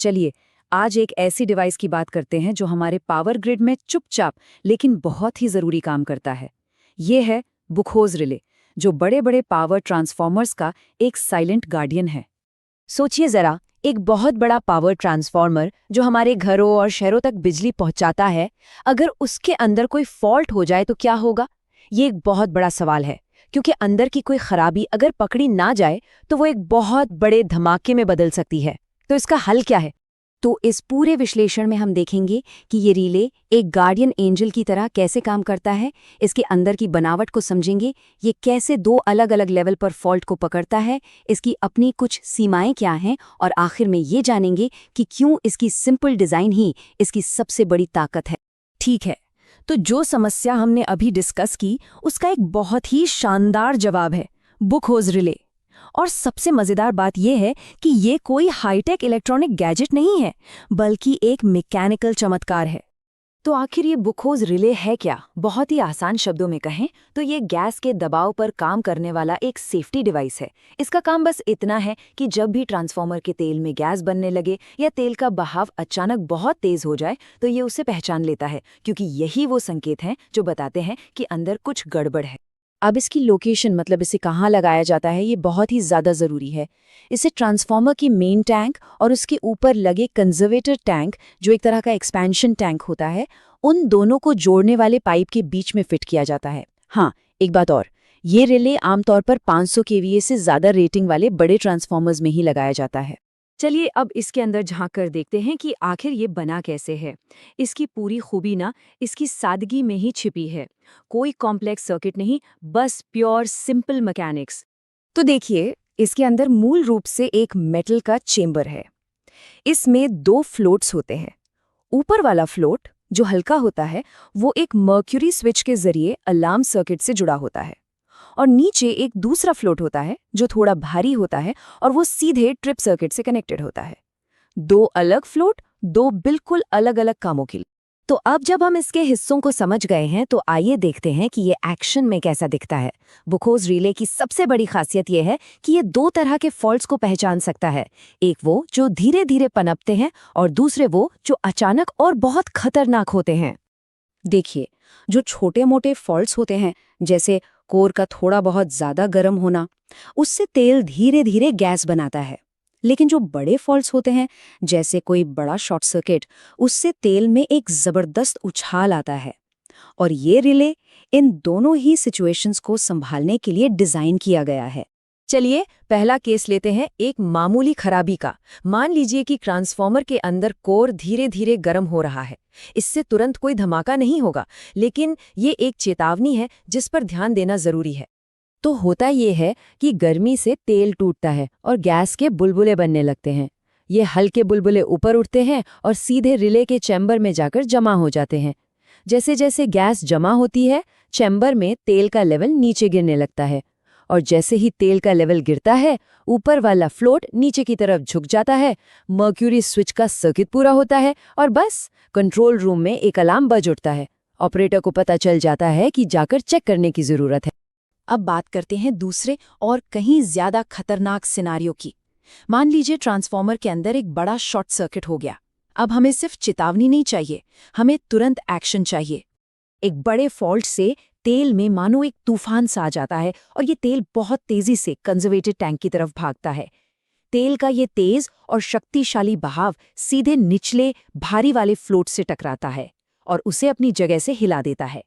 चलिए आज एक ऐसी डिवाइस की बात करते हैं जो हमारे पावर ग्रिड में चुपचाप लेकिन बहुत ही ज़रूरी काम करता है। ये है बुखोज रिले, जो बड़े बड़े पावर ट्रांसफॉर्मर्स का एक साइलेंट गार्डियन है। सोचिए जरा, एक बहुत बड़ा पावर ट्रांसफार्मर जो हमारे घरों और शहरों तक बिजली पहुंचाता है, अगर उसके अंदर कोई फॉल्ट हो जाए तो क्या होगा? ये एक बहुत बड़ा सवाल है, क्योंकि अंदर की कोई खराबी अगर पकड़ी ना जाए तो वो एक बहुत बड़े धमाके में बदल सकती है। तो इसका हल क्या है? तो इस पूरे विश्लेषण में हम देखेंगे कि ये रिले एक गार्डियन एंजल की तरह कैसे काम करता है, इसके अंदर की बनावट को समझेंगे, ये कैसे दो अलग अलग लेवल पर फॉल्ट को पकड़ता है, इसकी अपनी कुछ सीमाएं क्या हैं, और आखिर में ये जानेंगे कि क्यों इसकी सिंपल डिज़ाइन ही इसकी सबसे बड़ी ताकत है। ठीक है, तो जो समस्या हमने अभी डिस्कस की उसका एक बहुत ही शानदार जवाब है बुखोज रिले। और सबसे मज़ेदार बात यह है कि ये कोई हाईटेक इलेक्ट्रॉनिक गैजेट नहीं है, बल्कि एक मैकेनिकल चमत्कार है। तो आखिर ये बुखोज रिले है क्या? बहुत ही आसान शब्दों में कहें तो ये गैस के दबाव पर काम करने वाला एक सेफ्टी डिवाइस है। इसका काम बस इतना है कि जब भी ट्रांसफार्मर के तेल में गैस बनने लगे या तेल का बहाव अचानक बहुत तेज हो जाए तो ये उसे पहचान लेता है, क्योंकि यही वो संकेत हैं जो बताते हैं कि अंदर कुछ गड़बड़ है। अब इसकी लोकेशन, मतलब इसे कहाँ लगाया जाता है, ये बहुत ही ज़्यादा ज़रूरी है। इसे ट्रांसफार्मर की मेन टैंक और उसके ऊपर लगे कंजर्वेटर टैंक, जो एक तरह का एक्सपेंशन टैंक होता है, उन दोनों को जोड़ने वाले पाइप के बीच में फिट किया जाता है। हाँ, एक बात और, ये रिले आमतौर पर 500 केवीए से ज़्यादा रेटिंग वाले बड़े ट्रांसफार्मर्स में ही लगाया जाता है। चलिए अब इसके अंदर झांक कर देखते हैं कि आखिर ये बना कैसे है। इसकी पूरी खूबी ना इसकी सादगी में ही छिपी है। कोई कॉम्प्लेक्स सर्किट नहीं, बस प्योर सिंपल मैकेनिक्स। तो देखिए, इसके अंदर मूल रूप से एक मेटल का चेंबर है। इसमें दो फ्लोट्स होते हैं। ऊपर वाला फ्लोट, जो हल्का होता है, वो एक मर्क्यूरी स्विच के जरिए अलार्म सर्किट से जुड़ा होता है, और नीचे एक दूसरा फ्लोट होता है जो थोड़ा भारी होता है और वो सीधे ट्रिप सर्किट से कनेक्टेड होता है। दो अलग फ्लोट, दो बिल्कुल अलग अलग कामों के लिए। तो अब जब हम इसके हिस्सों को समझ गए हैं तो आइए देखते हैं कि ये एक्शन में कैसा दिखता है। बुखोज रिले की सबसे बड़ी खासियत ये है कि ये दो तरह के फॉल्ट्स को पहचान सकता है। एक वो जो धीरे धीरे पनपते हैं और दूसरे वो जो अचानक और बहुत खतरनाक होते हैं। देखिए, जो छोटे मोटे फॉल्ट्स होते हैं, जैसे कोर का थोड़ा बहुत ज़्यादा गर्म होना, उससे तेल धीरे धीरे गैस बनाता है। लेकिन जो बड़े फॉल्ट्स होते हैं, जैसे कोई बड़ा शॉर्ट सर्किट, उससे तेल में एक ज़बरदस्त उछाल आता है। और ये रिले इन दोनों ही सिचुएशंस को संभालने के लिए डिज़ाइन किया गया है। चलिए पहला केस लेते हैं, एक मामूली खराबी का। मान लीजिए कि ट्रांसफार्मर के अंदर कोर धीरे धीरे गर्म हो रहा है। इससे तुरंत कोई धमाका नहीं होगा, लेकिन ये एक चेतावनी है जिस पर ध्यान देना जरूरी है। तो होता ये है कि गर्मी से तेल टूटता है और गैस के बुलबुले बनने लगते हैं। ये हल्के बुलबुले ऊपर उठते हैं और सीधे रिले के चैम्बर में जाकर जमा हो जाते हैं। जैसे जैसे गैस जमा होती है, चैम्बर में तेल का लेवल नीचे गिरने लगता है, और जैसे ही तेल का लेवल गिरता है, ऊपर वाला फ्लोट नीचे की तरफ झुक जाता है, मर्क्यूरी स्विच का सर्किट पूरा होता है और बस कंट्रोल रूम में एक अलार्म बज उठता है। ऑपरेटर को पता चल जाता है कि जाकर चेक करने की ज़रूरत है। अब बात करते हैं दूसरे और कहीं ज्यादा खतरनाक सिनारियो की। मान लीजिए ट्रांसफार्मर के अंदर एक बड़ा शॉर्ट सर्किट हो गया। अब हमें सिर्फ चेतावनी नहीं चाहिए, हमें तुरंत एक्शन चाहिए। एक बड़े फॉल्ट से तेल में मानो एक तूफान सा आ जाता है और ये तेल बहुत तेजी से कंजर्वेटेड टैंक की तरफ भागता है। तेल का ये तेज और शक्तिशाली बहाव सीधे निचले भारी वाले फ्लोट से टकराता है और उसे अपनी जगह से हिला देता है।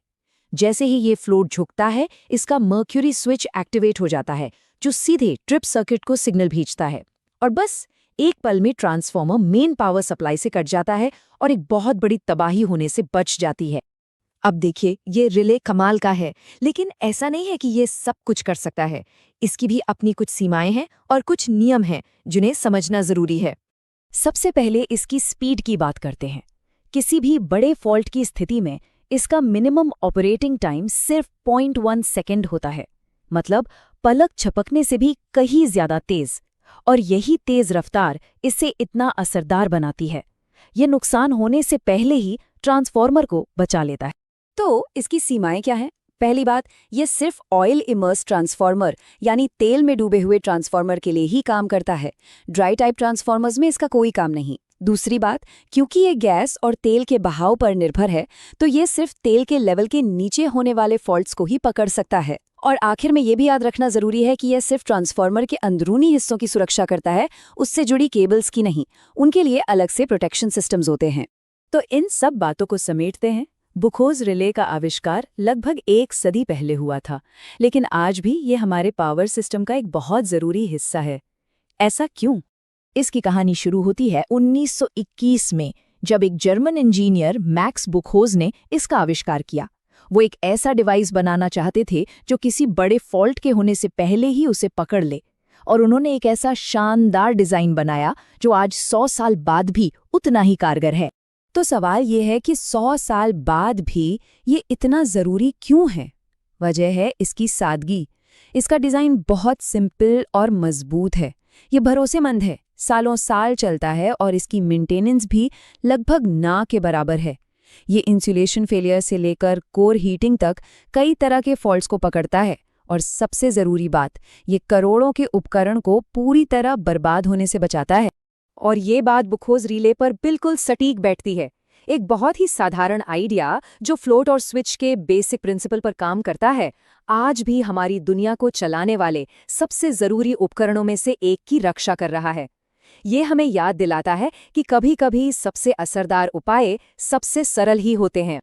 जैसे ही ये फ्लोट झुकता है, इसका मर्क्यूरी स्विच एक्टिवेट हो जाता है, जो सीधे ट्रिप सर्किट को सिग्नल भेजता है, और बस एक पल में ट्रांसफार्मर मेन पावर सप्लाई से कट जाता है और एक बहुत बड़ी तबाही होने से बच जाती है। अब देखिए, ये रिले कमाल का है, लेकिन ऐसा नहीं है कि ये सब कुछ कर सकता है। इसकी भी अपनी कुछ सीमाएं हैं और कुछ नियम हैं जिन्हें समझना जरूरी है। सबसे पहले इसकी स्पीड की बात करते हैं। किसी भी बड़े फॉल्ट की स्थिति में इसका मिनिमम ऑपरेटिंग टाइम सिर्फ 0.1 सेकेंड होता है, मतलब पलक झपकने से भी कहीं ज्यादा तेज। और यही तेज रफ्तार इसे इतना असरदार बनाती है। ये नुकसान होने से पहले ही ट्रांसफार्मर को बचा लेता है। तो इसकी सीमाएं क्या हैं? पहली बात, ये सिर्फ ऑयल इमर्स ट्रांसफार्मर यानी तेल में डूबे हुए ट्रांसफार्मर के लिए ही काम करता है। ड्राई टाइप ट्रांसफार्मर्स में इसका कोई काम नहीं। दूसरी बात, क्योंकि ये गैस और तेल के बहाव पर निर्भर है, तो ये सिर्फ तेल के लेवल के नीचे होने वाले फॉल्ट्स को ही पकड़ सकता है। और आखिर में ये भी याद रखना जरूरी है कि यह सिर्फ ट्रांसफार्मर के अंदरूनी हिस्सों की सुरक्षा करता है, उससे जुड़ी केबल्स की नहीं। उनके लिए अलग से प्रोटेक्शन सिस्टम्स होते हैं। तो इन सब बातों को समेटते हैं, बुखोज रिले का आविष्कार लगभग 1 सदी पहले हुआ था, लेकिन आज भी ये हमारे पावर सिस्टम का एक बहुत जरूरी हिस्सा है। ऐसा क्यों? इसकी कहानी शुरू होती है 1921 में, जब एक जर्मन इंजीनियर मैक्स बुखोज ने इसका आविष्कार किया। वो एक ऐसा डिवाइस बनाना चाहते थे जो किसी बड़े फॉल्ट के होने से पहले ही उसे पकड़ ले, और उन्होंने एक ऐसा शानदार डिजाइन बनाया जो आज 100 साल बाद भी उतना ही कारगर है। तो सवाल ये है कि 100 साल बाद भी ये इतना ज़रूरी क्यों है? वजह है इसकी सादगी। इसका डिज़ाइन बहुत सिंपल और मजबूत है। ये भरोसेमंद है, सालों साल चलता है और इसकी मेंटेनेंस भी लगभग ना के बराबर है। ये इंसुलेशन फेलियर से लेकर कोर हीटिंग तक कई तरह के फॉल्ट्स को पकड़ता है, और सबसे ज़रूरी बात, ये करोड़ों के उपकरण को पूरी तरह बर्बाद होने से बचाता है। और ये बात बुखोज रिले पर बिल्कुल सटीक बैठती है। एक बहुत ही साधारण आइडिया जो फ्लोट और स्विच के बेसिक प्रिंसिपल पर काम करता है, आज भी हमारी दुनिया को चलाने वाले सबसे ज़रूरी उपकरणों में से एक की रक्षा कर रहा है। ये हमें याद दिलाता है कि कभी-कभी सबसे असरदार उपाय सबसे सरल ही होते हैं।